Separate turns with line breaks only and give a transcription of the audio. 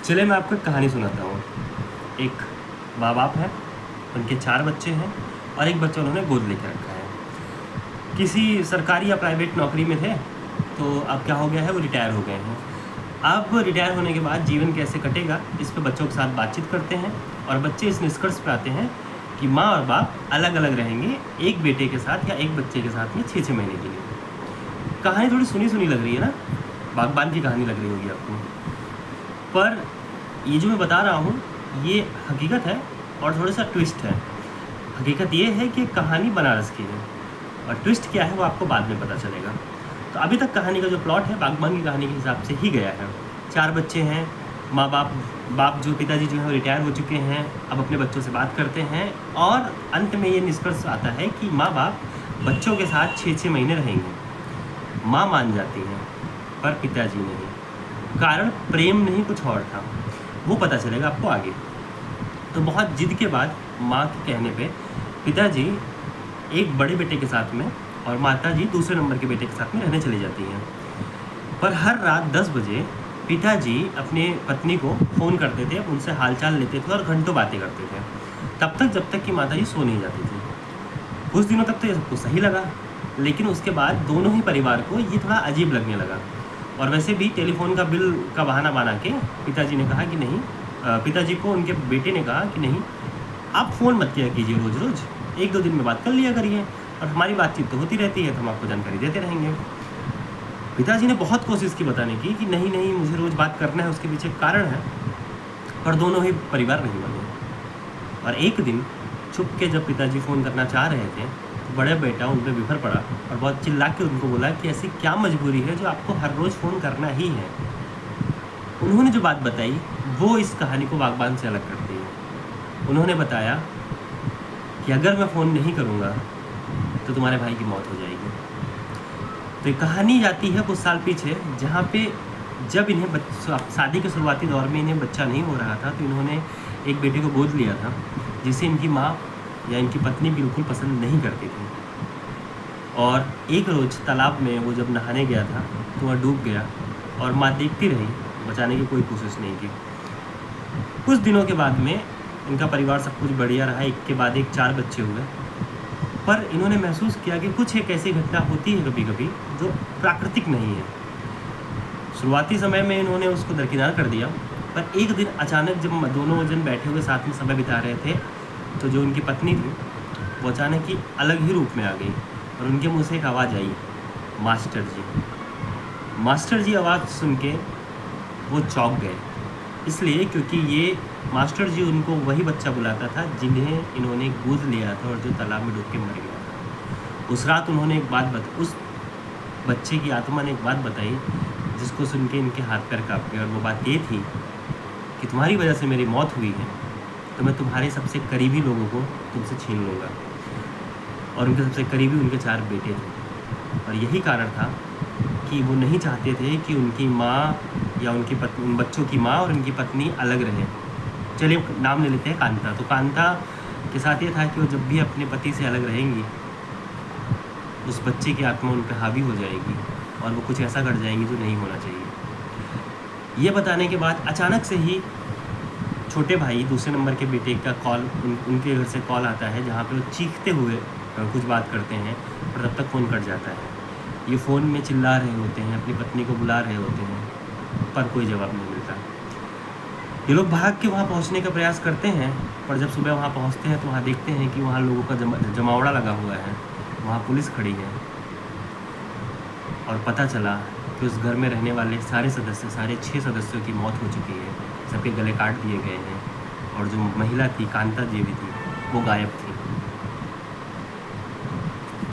चलिए मैं आपको एक कहानी सुनाता हूँ। एक माँ बाप है, उनके 4 बच्चे हैं और एक बच्चा उन्होंने गोद लेके रखा है। किसी सरकारी या प्राइवेट नौकरी में थे, तो अब क्या हो गया है, वो रिटायर हो गए हैं। अब रिटायर होने के बाद जीवन कैसे कटेगा, इस पे बच्चों के साथ बातचीत करते हैं और बच्चे इस निष्कर्ष पे आते हैं कि माँ और बाप अलग अलग रहेंगे, एक बेटे के साथ या एक बच्चे के साथ में 6-6 महीने के लिए। कहानी थोड़ी सुनी सुनी लग रही है ना, बागबान की कहानी लग रही होगी आपको, पर ये जो मैं बता रहा हूँ ये हकीकत है और थोड़ा सा ट्विस्ट है। हकीकत ये है कि कहानी बनारस की है और ट्विस्ट क्या है वो आपको बाद में पता चलेगा। तो अभी तक कहानी का जो प्लॉट है बागबान की कहानी के हिसाब से ही गया है। 4 बच्चे हैं, माँ बाप जो पिताजी जो है वो रिटायर हो चुके हैं, अब अपने बच्चों से बात करते हैं और अंत में ये निष्कर्ष आता है कि माँ बाप बच्चों के साथ 6-6 महीने रहेंगे। माँ मान जाती हैं पर पिताजी नहीं, कारण प्रेम नहीं कुछ और था, वो पता चलेगा आपको आगे। तो बहुत जिद के बाद माँ के कहने पे पिताजी एक बड़े बेटे के साथ में और माताजी दूसरे नंबर के बेटे के साथ में रहने चली जाती हैं। पर हर रात 10 बजे पिताजी अपने पत्नी को फ़ोन करते थे, उनसे हालचाल लेते थे और घंटों बातें करते थे, तब तक जब तक कि माताजी सो नहीं जाती थी। कुछ दिनों तक तो ये सब कुछ सही लगा, लेकिन उसके बाद दोनों ही परिवार को ये थोड़ा अजीब लगने लगा। और वैसे भी टेलीफोन का बिल का बहाना बना के पिताजी ने कहा कि नहीं, पिताजी को उनके बेटे ने कहा कि नहीं, आप फ़ोन मत किया कीजिए रोज़ रोज़, 1-2 दिन में बात कर लिया करिए और हमारी बातचीत तो होती रहती है, तो हम आपको जानकारी देते रहेंगे। पिताजी ने बहुत कोशिश की बताने की कि नहीं नहीं मुझे रोज़ बात करना है, उसके पीछे कारण है, पर दोनों ही परिवार नहीं माने। और एक दिन छुप के जब पिताजी फ़ोन करना चाह रहे थे, तो बड़ा बेटा उन पर बिफर पड़ा और बहुत चिल्ला के उनको बोला कि ऐसी क्या मजबूरी है जो आपको हर रोज़ फ़ोन करना ही है। उन्होंने जो बात बताई वो इस कहानी को बागबान से अलग करती है। उन्होंने बताया कि अगर मैं फ़ोन नहीं करूँगा तो तुम्हारे भाई की मौत हो जाएगी। तो ये कहानी जाती है कुछ साल पीछे, जहाँ पे जब इन्हें शादी के शुरुआती दौर में इन्हें बच्चा नहीं हो रहा था, तो इन्होंने एक बेटे को गोद लिया था जिसे इनकी माँ या इनकी पत्नी बिल्कुल पसंद नहीं करती थी। और एक रोज़ तालाब में वो जब नहाने गया था तो वह डूब गया और माँ देखती रही, बचाने की कोई कोशिश नहीं की। कुछ दिनों के बाद में इनका परिवार सब कुछ बढ़िया रहा, एक के बाद एक 4 बच्चे हुए, पर इन्होंने महसूस किया कि कुछ एक ऐसी घटना होती है कभी कभी जो प्राकृतिक नहीं है। शुरुआती समय में इन्होंने उसको दरकिनार कर दिया, पर एक दिन अचानक जब दोनों जन बैठे हुए साथ में समय बिता रहे थे, तो जो उनकी पत्नी थी वो अचानक ही अलग ही रूप में आ गई और उनके मुँह से एक आवाज़ आई, मास्टर जी। मास्टर जी आवाज़ सुन के वो चौंक गए, इसलिए क्योंकि ये मास्टर जी उनको वही बच्चा बुलाता था जिन्हें इन्होंने गोद लिया था और जो तालाब में डूब के मर गया था। उस रात उन्होंने एक बात उस बच्चे की आत्मा ने एक बात बताई जिसको सुन के इनके हाथ पैर काँप गए, और वो बात ये थी कि तुम्हारी वजह से मेरी मौत हुई है, तो मैं तुम्हारे सबसे करीबी लोगों को तुमसे छीन लूँगा। और उनके सबसे करीबी उनके 4 बेटे थे, और यही कारण था कि वो नहीं चाहते थे कि उनकी माँ या उनकी पत्नी, उन बच्चों की माँ और उनकी पत्नी अलग रहें। चलिए नाम ले लेते हैं कांता। तो कांता के साथ ये था कि वो जब भी अपने पति से अलग रहेंगी, उस बच्चे की आत्मा उन पर हावी हो जाएगी और वो कुछ ऐसा कर जाएंगी जो नहीं होना चाहिए। ये बताने के बाद अचानक से ही छोटे भाई दूसरे नंबर के बेटे का कॉल उनके घर से कॉल आता है, जहाँ पे वो चीखते हुए कुछ बात करते हैं, पर तब तक फ़ोन कट जाता है। ये फ़ोन में चिल्ला रहे होते हैं, अपनी पत्नी को बुला रहे होते हैं, पर कोई जवाब नहीं मिलता। ये लोग भाग के वहाँ पहुँचने का प्रयास करते हैं, पर जब सुबह वहाँ पहुँचते हैं तो वहाँ देखते हैं कि वहाँ लोगों का जमावड़ा लगा हुआ है, वहाँ पुलिस खड़ी है, और पता चला कि उस घर में रहने वाले सारे 6 सदस्यों की मौत हो चुकी है, सबके गले काट दिए गए हैं, और जो महिला थी कांता देवी थी वो गायब थी।